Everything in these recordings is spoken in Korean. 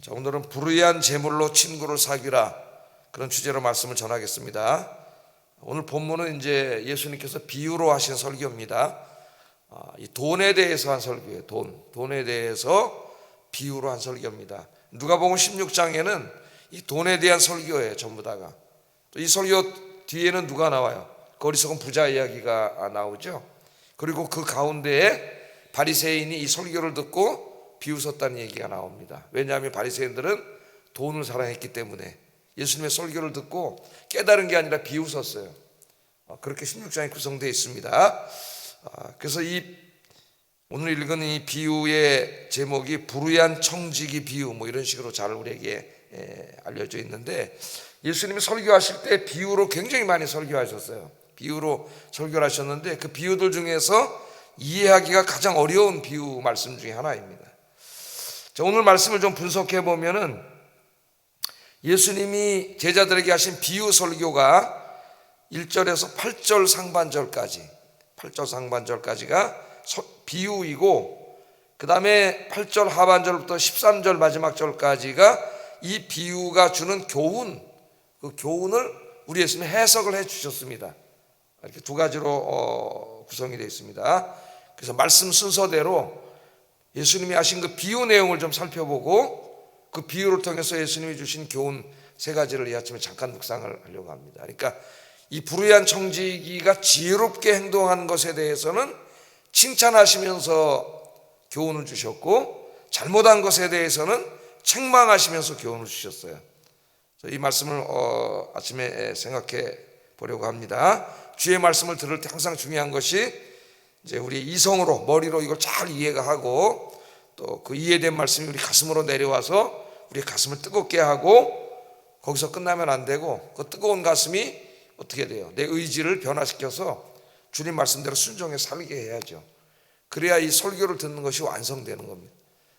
자, 오늘은 불의한 재물로 친구를 사귀라, 그런 주제로 말씀을 전하겠습니다. 오늘 본문은 이제 예수님께서 비유로 하신 설교입니다. 이 돈에 대해서 한 설교예요. 돈에 대해서 비유로 한 설교입니다. 누가복음 16장에는 이 돈에 대한 설교예요, 전부 다가. 또 이 설교 뒤에는 누가 나와요? 거리석은 부자 이야기가 나오죠. 그리고 그 가운데에 바리새인이 이 설교를 듣고 비웃었다는 얘기가 나옵니다. 왜냐하면 바리새인들은 돈을 사랑했기 때문에 예수님의 설교를 듣고 깨달은 게 아니라 비웃었어요. 그렇게 16장이 구성되어 있습니다. 그래서 오늘 읽은 이 비유의 제목이 불의한 청지기 비유, 이런 식으로 잘 우리에게 알려져 있는데, 예수님이 설교하실 때 비유로 굉장히 많이 설교하셨어요. 비유로 설교를 하셨는데 그 비유들 중에서 이해하기가 가장 어려운 비유 말씀 중에 하나입니다. 자, 오늘 말씀을 좀 분석해 보면은 예수님이 제자들에게 하신 비유 설교가 1절에서 8절 상반절까지가 비유이고, 그 다음에 8절 하반절부터 13절 마지막 절까지가 이 비유가 주는 교훈, 그 교훈을 우리 예수님이 해석을 해 주셨습니다. 이렇게 두 가지로 구성이 되어 있습니다. 그래서 말씀 순서대로 예수님이 하신 그 비유 내용을 좀 살펴보고 그 비유를 통해서 예수님이 주신 교훈 세 가지를 이 아침에 잠깐 묵상을 하려고 합니다. 그러니까 이 불의한 청지기가 지혜롭게 행동한 것에 대해서는 칭찬하시면서 교훈을 주셨고, 잘못한 것에 대해서는 책망하시면서 교훈을 주셨어요. 이 말씀을 아침에 생각해 보려고 합니다. 주의 말씀을 들을 때 항상 중요한 것이 이제 우리 이성으로, 머리로 이걸 잘 이해가 하고, 또 그 이해된 말씀이 우리 가슴으로 내려와서 우리 가슴을 뜨겁게 하고, 거기서 끝나면 안 되고 그 뜨거운 가슴이 어떻게 돼요? 내 의지를 변화시켜서 주님 말씀대로 순종해 살게 해야죠. 그래야 이 설교를 듣는 것이 완성되는 겁니다.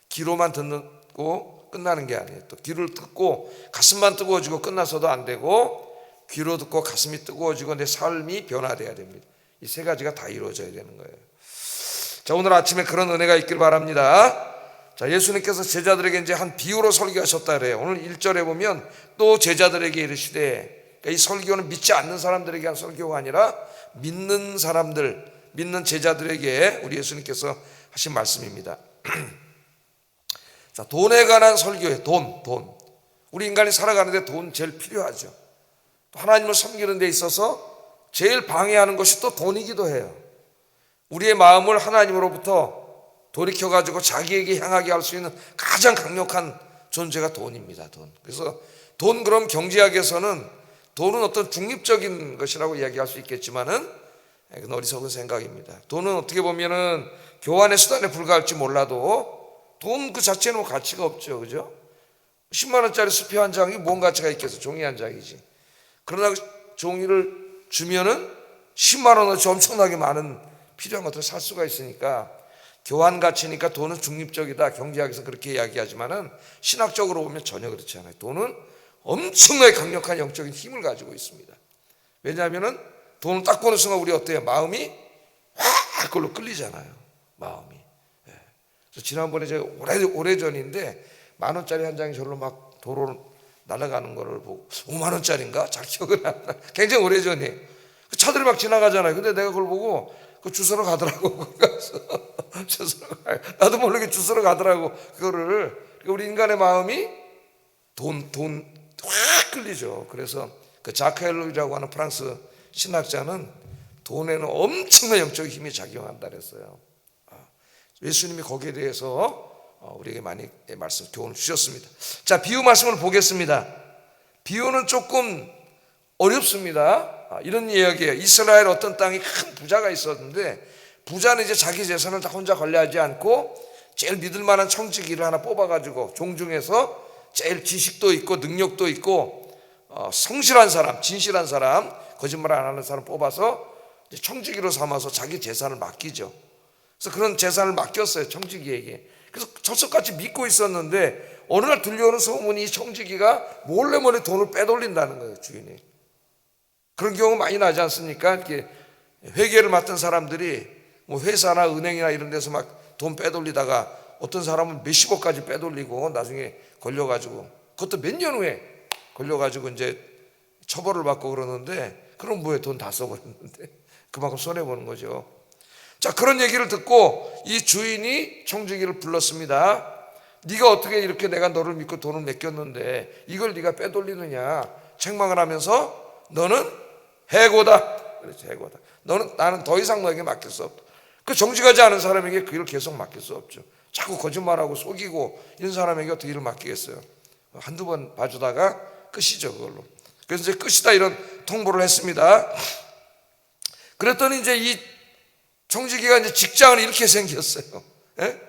귀로만 듣고 끝나는 게 아니에요. 또 귀를 듣고 가슴만 뜨거워지고 끝나서도 안 되고, 귀로 듣고 가슴이 뜨거워지고 내 삶이 변화돼야 됩니다. 이 세 가지가 다 이루어져야 되는 거예요. 자, 오늘 아침에 그런 은혜가 있길 바랍니다. 자, 예수님께서 제자들에게 이제 한 비유로 설교하셨다 그래요. 오늘 1절에 보면 또 제자들에게 이르시되, 그러니까 이 설교는 믿지 않는 사람들에게 한 설교가 아니라 믿는 사람들, 믿는 제자들에게 우리 예수님께서 하신 말씀입니다. 자, 돈에 관한 설교예요. 돈. 우리 인간이 살아가는데 돈 제일 필요하죠. 하나님을 섬기는 데 있어서 제일 방해하는 것이 또 돈이기도 해요. 우리의 마음을 하나님으로부터 돌이켜가지고 자기에게 향하게 할 수 있는 가장 강력한 존재가 돈입니다. 돈. 그래서 돈, 그럼 경제학에서는 돈은 어떤 중립적인 것이라고 이야기할 수 있겠지만은 그건 어리석은 생각입니다. 돈은 어떻게 보면은 교환의 수단에 불과할지 몰라도 돈 그 자체는 가치가 없죠. 그죠? 10만 원짜리 수표 한 장이 뭔 가치가 있겠어? 종이 한 장이지. 그러나 종이를 주면은 10만 원어치 엄청나게 많은 필요한 것들을 살 수가 있으니까 교환 가치니까 돈은 중립적이다. 경제학에서 그렇게 이야기하지만은 신학적으로 보면 전혀 그렇지 않아요. 돈은 엄청나게 강력한 영적인 힘을 가지고 있습니다. 왜냐하면은 돈을 딱 보는 순간 우리 어때요? 마음이 확 그걸로 끌리잖아요. 마음이. 그래서 지난번에 제가 오래전인데 10,000원짜리 한 장이 저로 막 도로 날아가는 거를 보고 5만 원짜리인가? 잘 기억은 안 나. 굉장히 오래전이에요. 차들이 막 지나가잖아요. 근데 내가 그걸 보고 그 주소로 가더라고. 주소로 가요. 나도 모르게 주소로 가더라고. 그거를. 우리 인간의 마음이 돈 확 끌리죠. 그래서 그 자크헬로이라고 하는 프랑스 신학자는 돈에는 엄청난 영적인 힘이 작용한다 그랬어요. 예수님이 거기에 대해서 우리에게 많이 말씀, 교훈을 주셨습니다. 자, 비유 말씀을 보겠습니다. 비유는 조금 어렵습니다. 이런 이야기예요. 이스라엘 어떤 땅에 큰 부자가 있었는데, 부자는 이제 자기 재산을 다 혼자 관리하지 않고 제일 믿을 만한 청지기를 하나 뽑아가지고 종 중에서 제일 지식도 있고 능력도 있고 성실한 사람, 진실한 사람, 거짓말 안 하는 사람 뽑아서 청지기로 삼아서 자기 재산을 맡기죠. 그래서 그런 재산을 맡겼어요, 청지기에게. 그래서 철석같이 믿고 있었는데 어느 날 들려오는 소문이 청지기가 몰래 돈을 빼돌린다는 거예요, 주인이. 그런 경우 많이 나지 않습니까? 이렇게 회계를 맡은 사람들이 뭐 회사나 은행이나 이런 데서 막 돈 빼돌리다가 어떤 사람은 몇십억까지 빼돌리고 나중에 걸려가지고, 그것도 몇 년 후에 걸려가지고 이제 처벌을 받고 그러는데, 그럼 뭐에 돈 다 써버렸는데 그만큼 손해보는 거죠. 자, 그런 얘기를 듣고 이 주인이 청지기를 불렀습니다. 네가 어떻게 이렇게 내가 너를 믿고 돈을 맡겼는데 이걸 네가 빼돌리느냐 책망을 하면서, 너는 해고다. 그렇지, 해고다. 나는 더 이상 너에게 맡길 수 없다. 그 정직하지 않은 사람에게 그 일을 계속 맡길 수 없죠. 자꾸 거짓말하고 속이고 이런 사람에게 어떻게 일을 맡기겠어요. 한두 번 봐주다가 끝이죠, 그걸로. 그래서 이제 끝이다 이런 통보를 했습니다. 그랬더니 이제 이 청지기가 이제 직장을 이렇게 생겼어요. 예?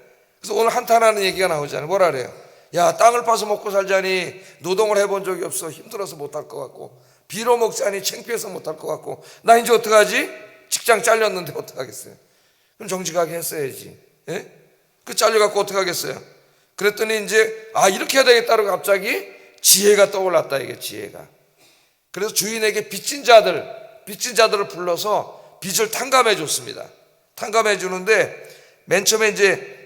그래서 오늘 한탄하는 얘기가 나오잖아요. 뭐라 그래요? 야, 땅을 파서 먹고 살자니 노동을 해본 적이 없어. 힘들어서 못할 것 같고, 비로 먹자니 창피해서 못할 것 같고, 나 이제 어떡하지? 직장 잘렸는데 어떡하겠어요? 그럼 정직하게 했어야지. 예? 그 잘려갖고 어떡하겠어요? 그랬더니 이제 이렇게 해야 되겠다고 갑자기 지혜가 떠올랐다, 이게 지혜가. 그래서 주인에게 빚진 자들을 불러서 빚을 탕감해 줬습니다. 탕감해 주는데 맨 처음에 이제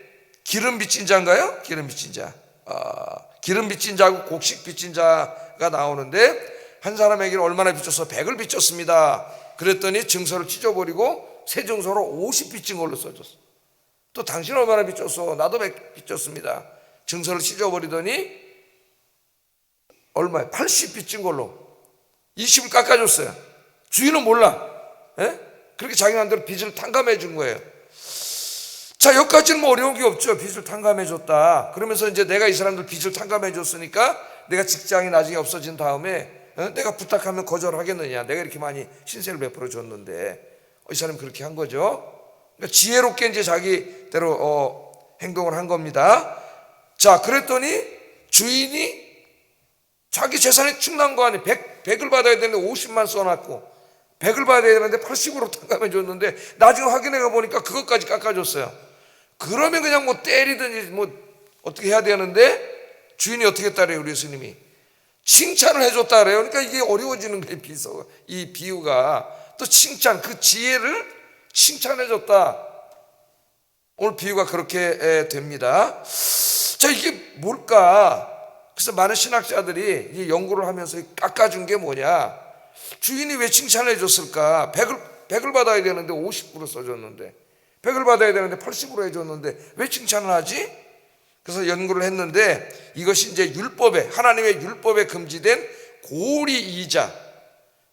기름 빚진 자인가요? 기름 빚진 자. 기름 빚진 자하고 곡식 빚진 자가 나오는데, 한 사람에게는 얼마나 빚졌어? 100을 빚졌습니다. 그랬더니 증서를 찢어버리고 새 증서로 50 빚진 걸로 써줬어. 또 당신 얼마나 빚졌어? 나도 100 빚졌습니다. 증서를 찢어버리더니 얼마에? 80 빚진 걸로 20을 깎아줬어요. 주인은 몰라. 예? 그렇게 자기 마음대로 빚을 탕감해 준 거예요. 자, 여기까지는 뭐 어려운 게 없죠. 빚을 탕감해 줬다. 그러면서 이제 내가 이 사람들 빚을 탕감해 줬으니까 내가 직장이 나중에 없어진 다음에 내가 부탁하면 거절하겠느냐. 내가 이렇게 많이 신세를 베풀어 줬는데. 이 사람이 그렇게 한 거죠. 그러니까 지혜롭게 이제 자기대로 행동을 한 겁니다. 자, 그랬더니 주인이 자기 재산이 충난 거 아니에요. 100을 받아야 되는데 50만 써놨고, 100을 받아야 되는데 80으로 탕감해 줬는데 나중에 확인해 보니까 그것까지 깎아줬어요. 그러면 그냥 뭐 때리든지 뭐 어떻게 해야 되는데, 주인이 어떻게 했다래요? 우리 예수님이 칭찬을 해줬다 그래요. 그러니까 이게 어려워지는 거예요. 이 비유가 또 칭찬, 그 지혜를 칭찬해줬다. 오늘 비유가 그렇게 됩니다. 자, 이게 뭘까? 그래서 많은 신학자들이 연구를 하면서 깎아준 게 뭐냐, 주인이 왜 칭찬을 해줬을까? 100을 받아야 되는데 50으로 써줬는데, 100을 받아야 되는데 80으로 해줬는데 왜 칭찬을 하지? 그래서 연구를 했는데, 이것이 이제 하나님의 율법에 금지된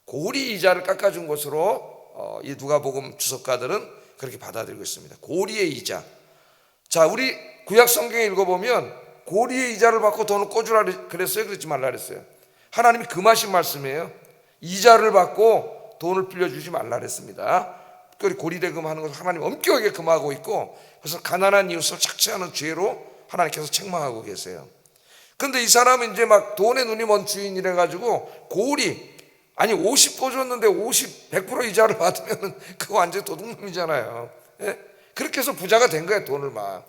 고리이자를 깎아준 것으로 이 누가복음 주석가들은 그렇게 받아들이고 있습니다. 고리의 이자. 자, 우리 구약 성경에 읽어보면 고리의 이자를 받고 돈을 꿔주라 그랬어요? 그러지 말라 그랬어요? 하나님이 금하신 말씀이에요. 이자를 받고 돈을 빌려주지 말라 그랬습니다. 특별히 고리대금 하는 것을 하나님 엄격하게 금하고 있고, 그래서 가난한 이웃을 착취하는 죄로 하나님께서 책망하고 계세요. 그런데 이 사람은 이제 막 돈에 눈이 먼 주인이래 가지고 50 꿔줬는데 100% 이자를 받으면 그거 완전히 도둑놈이잖아요. 예? 그렇게 해서 부자가 된 거예요, 돈을 막.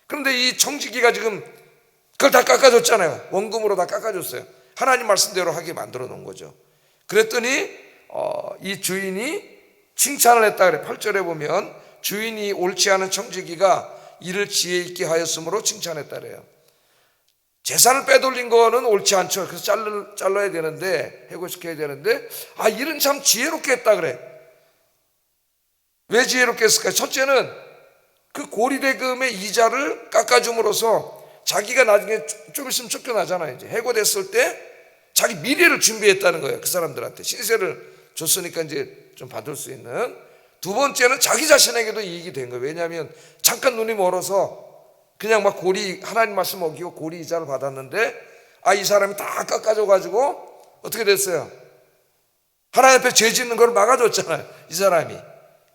그런데 이 청지기가 지금 그걸 다 깎아줬잖아요. 원금으로 다 깎아줬어요. 하나님 말씀대로 하게 만들어 놓은 거죠. 그랬더니 이 주인이 칭찬을 했다 그래. 8절에 보면 주인이 옳지 않은 청지기가 이를 지혜 있게 하였으므로 칭찬했다 그래요. 재산을 빼돌린 거는 옳지 않죠. 그래서 잘라야 되는데, 해고시켜야 되는데, 일은 참 지혜롭게 했다 그래. 왜 지혜롭게 했을까? 첫째는 그 고리대금의 이자를 깎아줌으로써 자기가 나중에 좀 있으면 쫓겨나잖아요. 이제 해고됐을 때 자기 미래를 준비했다는 거예요. 그 사람들한테 신세를 줬으니까 이제 좀 받을 수 있는. 두 번째는 자기 자신에게도 이익이 된 거예요. 왜냐하면 잠깐 눈이 멀어서 그냥 막 하나님 말씀 어기고 고리 이자를 받았는데, 이 사람이 다 깎아줘가지고 어떻게 됐어요? 하나님 앞에 죄 짓는 걸 막아줬잖아요, 이 사람이.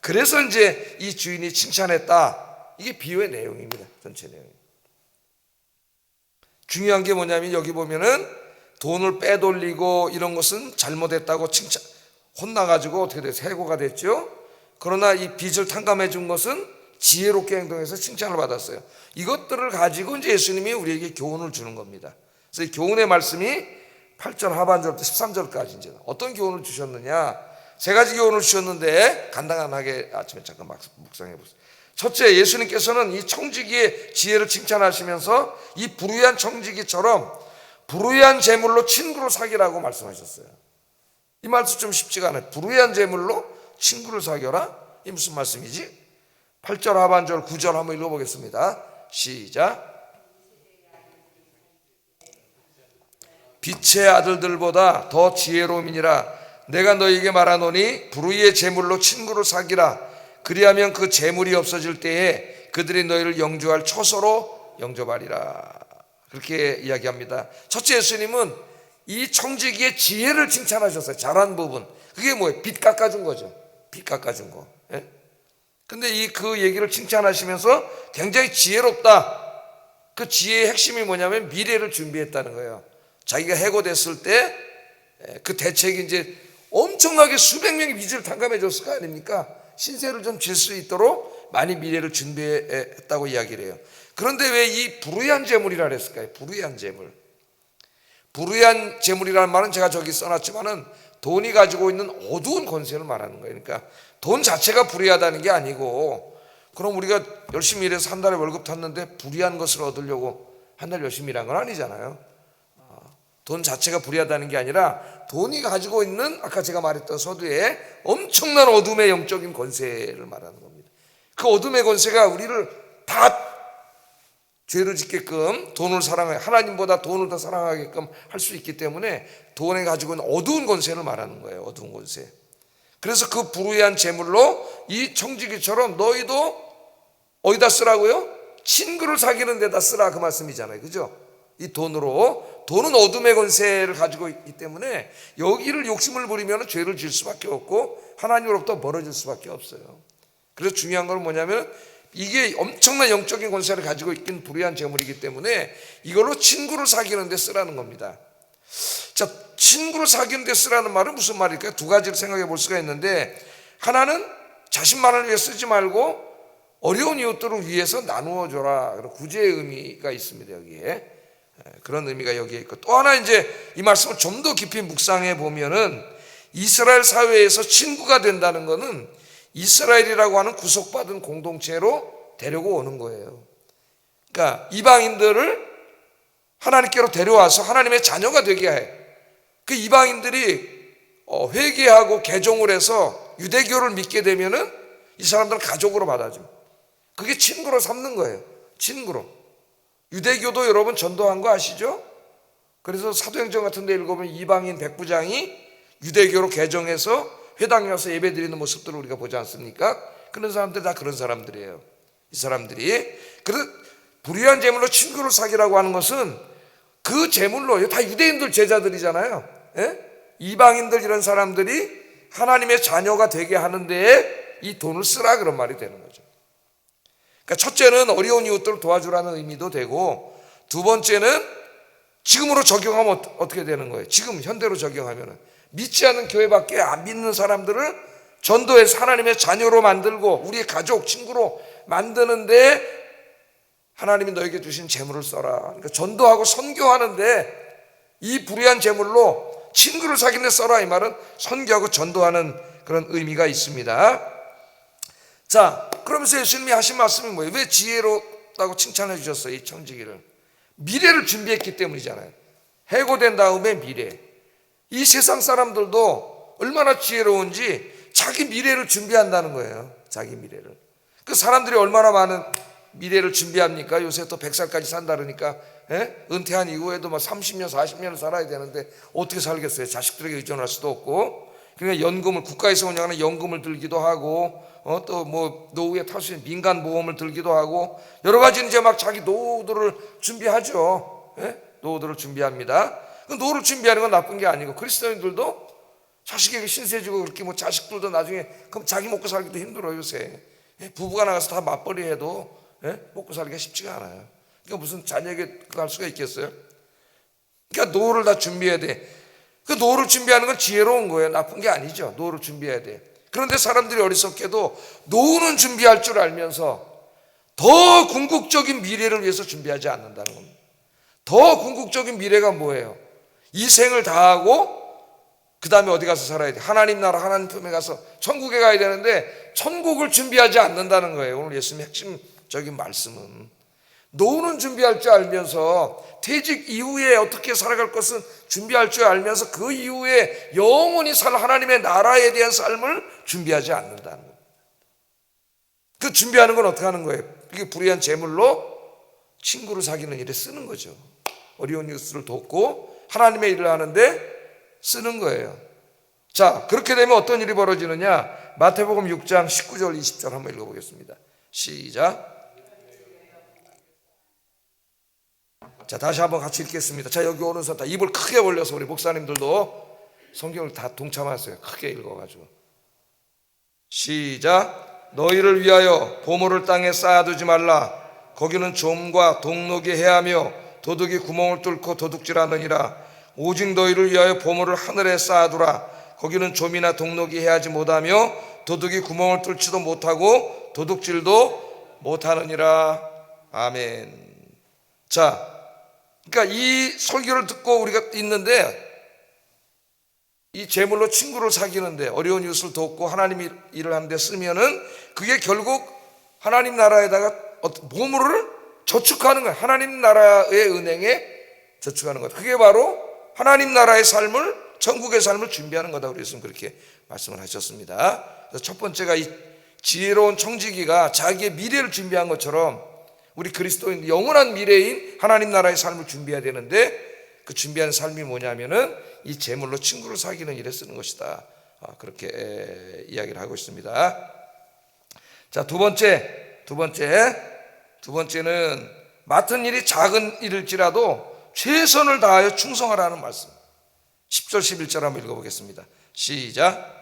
그래서 이제 이 주인이 칭찬했다. 이게 비유의 내용입니다. 전체 내용. 중요한 게 뭐냐면, 여기 보면은 돈을 빼돌리고 이런 것은 잘못했다고 혼나가지고 어떻게 돼서 해고가 됐죠. 그러나 이 빚을 탕감해 준 것은 지혜롭게 행동해서 칭찬을 받았어요. 이것들을 가지고 이제 예수님이 우리에게 교훈을 주는 겁니다. 그래서 이 교훈의 말씀이 8절 하반절부터 13절까지 이제 어떤 교훈을 주셨느냐, 세 가지 교훈을 주셨는데 간단하게 아침에 잠깐 묵상해 보세요. 첫째, 예수님께서는 이 청지기의 지혜를 칭찬하시면서 이 불의한 청지기처럼 불의한 재물로 친구를 사귀라고 말씀하셨어요. 이 말씀 좀 쉽지가 않아요. 불의한 재물로 친구를 사귀어라? 이 무슨 말씀이지? 8절 하반절 9절 한번 읽어보겠습니다. 시작. 빛의 아들들보다 더 지혜로움이니라. 내가 너희에게 말하노니 불의의 재물로 친구를 사귀라. 그리하면 그 재물이 없어질 때에 그들이 너희를 영주할 처소로 영접하리라. 그렇게 이야기합니다. 첫째, 예수님은 이 청지기의 지혜를 칭찬하셨어요. 잘한 부분. 그게 뭐예요? 빚 깎아준 거죠. 빚 깎아준 거. 예? 근데 그 얘기를 칭찬하시면서 굉장히 지혜롭다. 그 지혜의 핵심이 뭐냐면 미래를 준비했다는 거예요. 자기가 해고됐을 때 그 대책이 이제 엄청나게 수백 명의 빚을 탕감해 줬을 거 아닙니까? 신세를 좀 질 수 있도록 많이 미래를 준비했다고 이야기를 해요. 그런데 왜 이 불의한 재물이라 그랬을까요? 불의한 재물. 불의한 재물이라는 말은 제가 저기 써놨지만은 돈이 가지고 있는 어두운 권세를 말하는 거예요. 그러니까 돈 자체가 불의하다는 게 아니고, 그럼 우리가 열심히 일해서 한 달에 월급 탔는데 불의한 것을 얻으려고 한 달 열심히 일한 건 아니잖아요. 돈 자체가 불의하다는 게 아니라 돈이 가지고 있는 아까 제가 말했던 서두에 엄청난 어둠의 영적인 권세를 말하는 겁니다. 그 어둠의 권세가 우리를 다 죄를 짓게끔, 돈을 사랑해, 하나님보다 돈을 더 사랑하게끔 할 수 있기 때문에 돈에 가지고 있는 어두운 권세를 말하는 거예요. 어두운 권세. 그래서 그 불의한 재물로 이 청지기처럼 너희도 어디다 쓰라고요? 친구를 사귀는 데다 쓰라, 그 말씀이잖아요. 그죠? 이 돈은 어둠의 권세를 가지고 있기 때문에 여기를 욕심을 부리면 죄를 지을 수밖에 없고 하나님으로부터 멀어질 수밖에 없어요. 그래서 중요한 건 뭐냐면 이게 엄청난 영적인 권세를 가지고 있긴 불의한 재물이기 때문에 이걸로 친구를 사귀는 데 쓰라는 겁니다. 자, 친구를 사귀는 데 쓰라는 말은 무슨 말일까요? 두 가지를 생각해 볼 수가 있는데, 하나는 자신만을 위해 쓰지 말고 어려운 이웃들을 위해서 나누어 줘라. 구제의 의미가 있습니다. 여기에 그런 의미가 여기에 있고, 또 하나 이제 이 말씀을 좀 더 깊이 묵상해 보면은 이스라엘 사회에서 친구가 된다는 것은 이스라엘이라고 하는 구속받은 공동체로 데리고 오는 거예요. 그러니까 이방인들을 하나님께로 데려와서 하나님의 자녀가 되게 해. 그 이방인들이 회개하고 개종을 해서 유대교를 믿게 되면은 이 사람들은 가족으로 받아줘. 그게 친구로 삼는 거예요. 친구로. 유대교도 여러분 전도한 거 아시죠? 그래서 사도행전 같은 데 읽어보면 이방인 백부장이 유대교로 개종해서 회당에 가서 예배 드리는 모습들을 우리가 보지 않습니까? 그런 사람들 다 그런 사람들이에요. 이 사람들이. 그래서 불의한 재물로 친구를 사귀라고 하는 것은 그 재물로, 다 유대인들 제자들이잖아요. 예? 이방인들 이런 사람들이 하나님의 자녀가 되게 하는 데에 이 돈을 쓰라, 그런 말이 되는 거죠. 그러니까 첫째는 어려운 이웃들을 도와주라는 의미도 되고, 두 번째는 지금으로 적용하면 어떻게 되는 거예요? 지금 현대로 적용하면은 믿지 않는 교회밖에 안 믿는 사람들을 전도해서 하나님의 자녀로 만들고 우리의 가족, 친구로 만드는데 하나님이 너에게 주신 재물을 써라. 그러니까 전도하고 선교하는데 이 불의한 재물로 친구를 사귀는 데 써라, 이 말은 선교하고 전도하는 그런 의미가 있습니다. 자, 그러면서 예수님이 하신 말씀이 뭐예요? 왜 지혜롭다고 칭찬해 주셨어요? 이 청지기를 미래를 준비했기 때문이잖아요. 해고된 다음에 미래. 이 세상 사람들도 얼마나 지혜로운지 자기 미래를 준비한다는 거예요. 자기 미래를. 그 사람들이 얼마나 많은 미래를 준비합니까? 요새 또 100살까지 산다 그러니까, 은퇴한 이후에도 막 30년, 40년을 살아야 되는데 어떻게 살겠어요? 자식들에게 의존할 수도 없고. 그러니까 연금을, 국가에서 운영하는 연금을 들기도 하고, 또 뭐 노후에 탈 수 있는 민간 보험을 들기도 하고, 여러 가지 이제 막 자기 노후들을 준비하죠. 노후들을 준비합니다. 그 노후를 준비하는 건 나쁜 게 아니고, 그리스도인들도 자식에게 신세 지고 그렇게 뭐 자식들도 나중에 그럼 자기 먹고 살기도 힘들어요. 요새 부부가 나가서 다 맞벌이 해도 먹고 살기가 쉽지가 않아요. 그러니까 무슨 자녀에게 그거 할 수가 있겠어요? 그러니까 노후를 다 준비해야 돼. 그 노후를 준비하는 건 지혜로운 거예요. 나쁜 게 아니죠. 노후를 준비해야 돼. 그런데 사람들이 어리석게도 노후는 준비할 줄 알면서 더 궁극적인 미래를 위해서 준비하지 않는다는 겁니다. 더 궁극적인 미래가 뭐예요? 이 생을 다하고 그 다음에 어디 가서 살아야 돼? 하나님 나라, 하나님 품에 가서 천국에 가야 되는데 천국을 준비하지 않는다는 거예요. 오늘 예수님의 핵심적인 말씀은 노후는 준비할 줄 알면서 퇴직 이후에 어떻게 살아갈 것은 준비할 줄 알면서 그 이후에 영원히 살 하나님의 나라에 대한 삶을 준비하지 않는다는 거예요. 그 준비하는 건 어떻게 하는 거예요? 이게 불의한 재물로 친구를 사귀는 일에 쓰는 거죠. 어려운 이웃을 돕고 하나님의 일을 하는데 쓰는 거예요. 자, 그렇게 되면 어떤 일이 벌어지느냐? 마태복음 6장 19절 20절 한번 읽어보겠습니다. 시작. 자, 다시 한번 같이 읽겠습니다. 자, 여기 오는 사람 다 입을 크게 벌려서 우리 목사님들도 성경을 다 동참하세요. 크게 읽어가지고. 시작. 너희를 위하여 보물을 땅에 쌓아두지 말라. 거기는 좀과 동록이 해하며 도둑이 구멍을 뚫고 도둑질하느니라. 오직 너희를 위하여 보물을 하늘에 쌓아두라. 거기는 좀이나 동록이 해하지 못하며 도둑이 구멍을 뚫지도 못하고 도둑질도 못하느니라. 아멘. 자, 그러니까 이 설교를 듣고 우리가 있는데 이 재물로 친구를 사귀는데 어려운 이웃을 돕고 하나님 일을 하는데 쓰면은 그게 결국 하나님 나라에다가 보물을 저축하는 거예요. 하나님 나라의 은행에 저축하는 것. 그게 바로 하나님 나라의 삶을, 천국의 삶을 준비하는 거다. 우리 예수님 그렇게 말씀을 하셨습니다. 그래서 첫 번째가 이 지혜로운 청지기가 자기의 미래를 준비한 것처럼 우리 그리스도인 영원한 미래인 하나님 나라의 삶을 준비해야 되는데 그 준비하는 삶이 뭐냐면은 이 재물로 친구를 사귀는 일에 쓰는 것이다. 그렇게 이야기를 하고 있습니다. 자, 두 번째는 맡은 일이 작은 일일지라도 최선을 다하여 충성하라는 말씀. 10절 11절 한번 읽어보겠습니다. 시작.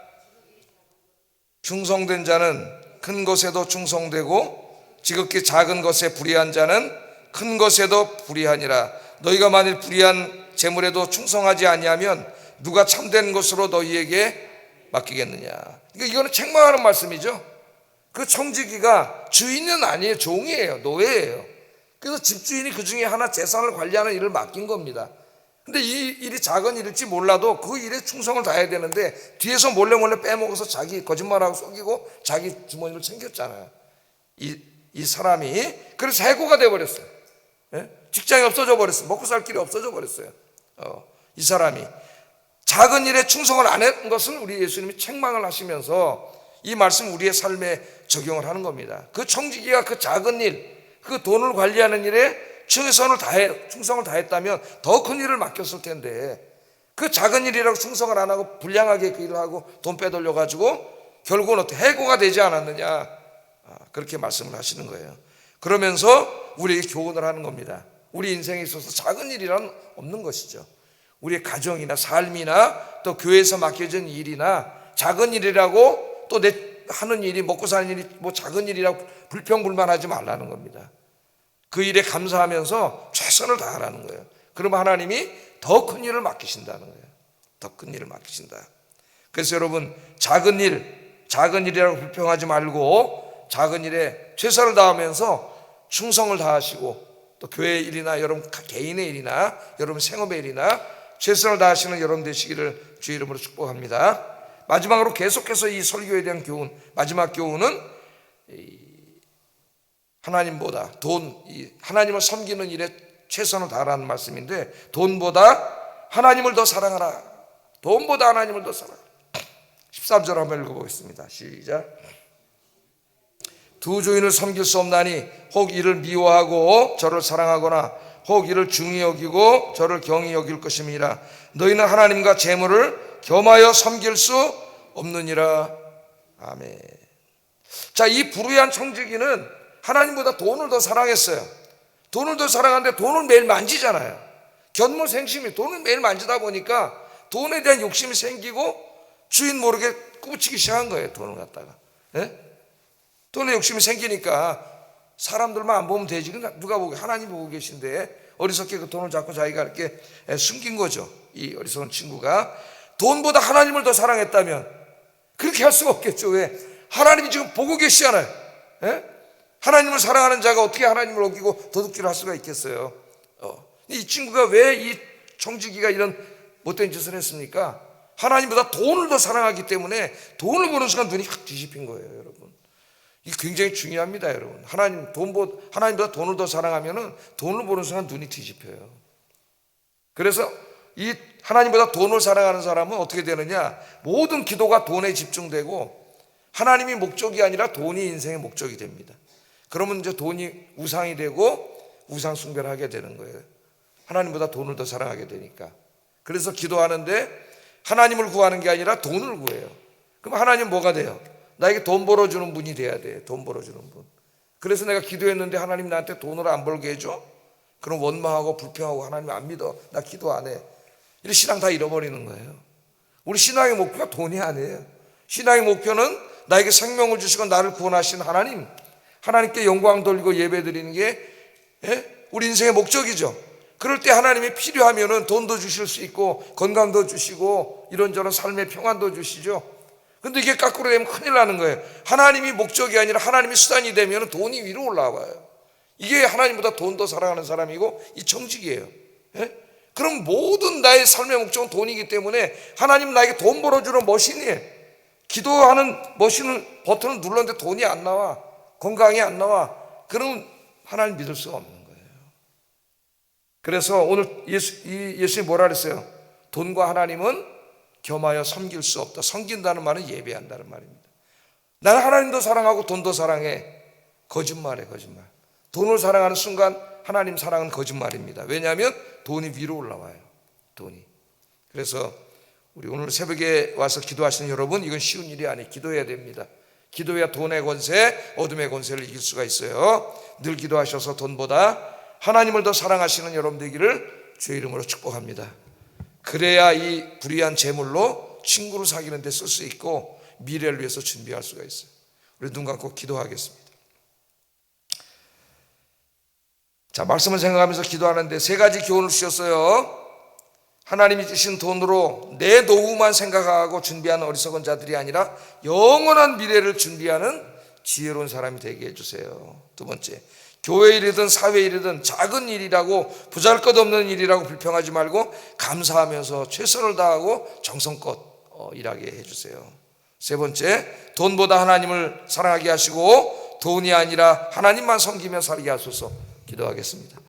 충성된 자는 큰 것에도 충성되고 지극히 작은 것에 불의한 자는 큰 것에도 불의하니라. 너희가 만일 불의한 재물에도 충성하지 아니하면 누가 참된 것으로 너희에게 맡기겠느냐. 그러니까 이거는 책망하는 말씀이죠. 그 청지기가 주인은 아니에요. 종이에요. 노예예요. 그래서 집주인이 그 중에 하나 재산을 관리하는 일을 맡긴 겁니다. 근데 이 일이 작은 일일지 몰라도 그 일에 충성을 다해야 되는데 뒤에서 몰래 빼먹어서 자기 거짓말하고 속이고 자기 주머니를 챙겼잖아요. 이 사람이. 그래서 해고가 돼버렸어요. 예? 직장이 없어져 버렸어요. 먹고 살 길이 없어져 버렸어요. 이 사람이 작은 일에 충성을 안 한 것을 우리 예수님이 책망을 하시면서 이 말씀 우리의 삶에 적용을 하는 겁니다. 그 청지기가 그 작은 일, 그 돈을 관리하는 일에 충성을 다했다면 더 큰 일을 맡겼을 텐데 그 작은 일이라고 충성을 안 하고 불량하게 그 일을 하고 돈 빼돌려 가지고 결국은 어떻게 해고가 되지 않았느냐. 그렇게 말씀을 하시는 거예요. 그러면서 우리에게 교훈을 하는 겁니다. 우리 인생에 있어서 작은 일이란 없는 것이죠. 우리의 가정이나 삶이나 또 교회에서 맡겨진 일이나 작은 일이라고 또 내 하는 일이 먹고 사는 일이 뭐 작은 일이라고 불평불만하지 말라는 겁니다. 그 일에 감사하면서 최선을 다하라는 거예요. 그러면 하나님이 더 큰 일을 맡기신다는 거예요. 더 큰 일을 맡기신다. 그래서 여러분 작은 일이라고 불평하지 말고 작은 일에 최선을 다하면서 충성을 다하시고 또 교회 일이나 여러분 개인의 일이나 여러분 생업의 일이나 최선을 다하시는 여러분 되시기를 주의 이름으로 축복합니다. 마지막으로 계속해서 이 설교에 대한 교훈, 마지막 교훈은 하나님보다 하나님을 섬기는 일에 최선을 다하라는 말씀인데 돈보다 하나님을 더 사랑하라. 돈보다 하나님을 더 사랑하라. 13절 한번 읽어보겠습니다. 시작. 두 주인을 섬길 수 없나니 혹 이를 미워하고 저를 사랑하거나 혹 이를 중히 여기고 저를 경히 여길 것임이라. 너희는 하나님과 재물을 겸하여 섬길 수 없느니라. 아멘. 자, 이 불의한 청지기는 하나님보다 돈을 더 사랑했어요. 돈을 더 사랑하는데 돈을 매일 만지잖아요. 견물생심이 돈을 매일 만지다 보니까 돈에 대한 욕심이 생기고 주인 모르게 꾸부치기 시작한 거예요. 돈을 갖다가. 예? 돈에 욕심이 생기니까 사람들만 안 보면 되지. 누가 보게? 하나님 보고 계신데 어리석게 그 돈을 잡고 자기가 이렇게 숨긴 거죠. 이 어리석은 친구가 돈보다 하나님을 더 사랑했다면 그렇게 할 수가 없겠죠. 왜? 하나님이 지금 보고 계시잖아요. 예? 하나님을 사랑하는 자가 어떻게 하나님을 어기고 도둑질을 할 수가 있겠어요. 이 친구가 왜 이 청지기가 이런 못된 짓을 했습니까? 하나님보다 돈을 더 사랑하기 때문에 돈을 보는 순간 눈이 확 뒤집힌 거예요, 여러분. 이게 굉장히 중요합니다, 여러분. 하나님보다 돈을 더 사랑하면은 돈을 보는 순간 눈이 뒤집혀요. 그래서 이 하나님보다 돈을 사랑하는 사람은 어떻게 되느냐? 모든 기도가 돈에 집중되고 하나님이 목적이 아니라 돈이 인생의 목적이 됩니다. 그러면 이제 돈이 우상이 되고 우상 숭배를 하게 되는 거예요. 하나님보다 돈을 더 사랑하게 되니까. 그래서 기도하는데 하나님을 구하는 게 아니라 돈을 구해요. 그럼 하나님 뭐가 돼요? 나에게 돈 벌어주는 분이 돼야 돼. 돈 벌어주는 분. 그래서 내가 기도했는데 하나님 나한테 돈을 안 벌게 해줘? 그럼 원망하고 불평하고 하나님 안 믿어. 나 기도 안 해. 이런 신앙 다 잃어버리는 거예요. 우리 신앙의 목표가 돈이 아니에요. 신앙의 목표는 나에게 생명을 주시고 나를 구원하신 하나님, 하나님께 영광 돌리고 예배 드리는 게 우리 인생의 목적이죠. 그럴 때 하나님이 필요하면은 돈도 주실 수 있고 건강도 주시고 이런저런 삶의 평안도 주시죠. 근데 이게 거꾸로 되면 큰일 나는 거예요. 하나님이 목적이 아니라 하나님이 수단이 되면 돈이 위로 올라와요. 이게 하나님보다 돈 더 사랑하는 사람이고 이 정직이에요. 그럼 모든 나의 삶의 목적은 돈이기 때문에 하나님 나에게 돈 벌어주는 머신이에요. 기도하는 머신을 버튼을 눌렀는데 돈이 안 나와, 건강이 안 나와. 그러면 하나님 믿을 수가 없는 거예요. 그래서 오늘 예수님이 뭐라 그랬어요? 돈과 하나님은 겸하여 섬길 수 없다. 섬긴다는 말은 예배한다는 말입니다. 나는 하나님도 사랑하고 돈도 사랑해. 거짓말이에요, 거짓말. 돈을 사랑하는 순간 하나님 사랑은 거짓말입니다. 왜냐하면 돈이 위로 올라와요. 돈이. 그래서 우리 오늘 새벽에 와서 기도하시는 여러분, 이건 쉬운 일이 아니에요. 기도해야 됩니다. 기도해야 돈의 권세, 어둠의 권세를 이길 수가 있어요. 늘 기도하셔서 돈보다 하나님을 더 사랑하시는 여러분 되기를 주의 이름으로 축복합니다. 그래야 이 불의한 재물로 친구를 사귀는 데 쓸 수 있고 미래를 위해서 준비할 수가 있어요. 우리 눈 감고 기도하겠습니다. 자, 말씀을 생각하면서 기도하는데 세 가지 교훈을 주셨어요. 하나님이 주신 돈으로 내 노후만 생각하고 준비하는 어리석은 자들이 아니라 영원한 미래를 준비하는 지혜로운 사람이 되게 해주세요. 두 번째, 교회 일이든 사회 일이든 작은 일이라고 보잘것없는 일이라고 불평하지 말고 감사하면서 최선을 다하고 정성껏 일하게 해주세요. 세 번째, 돈보다 하나님을 사랑하게 하시고 돈이 아니라 하나님만 섬기며 살게 하소서. 기도하겠습니다.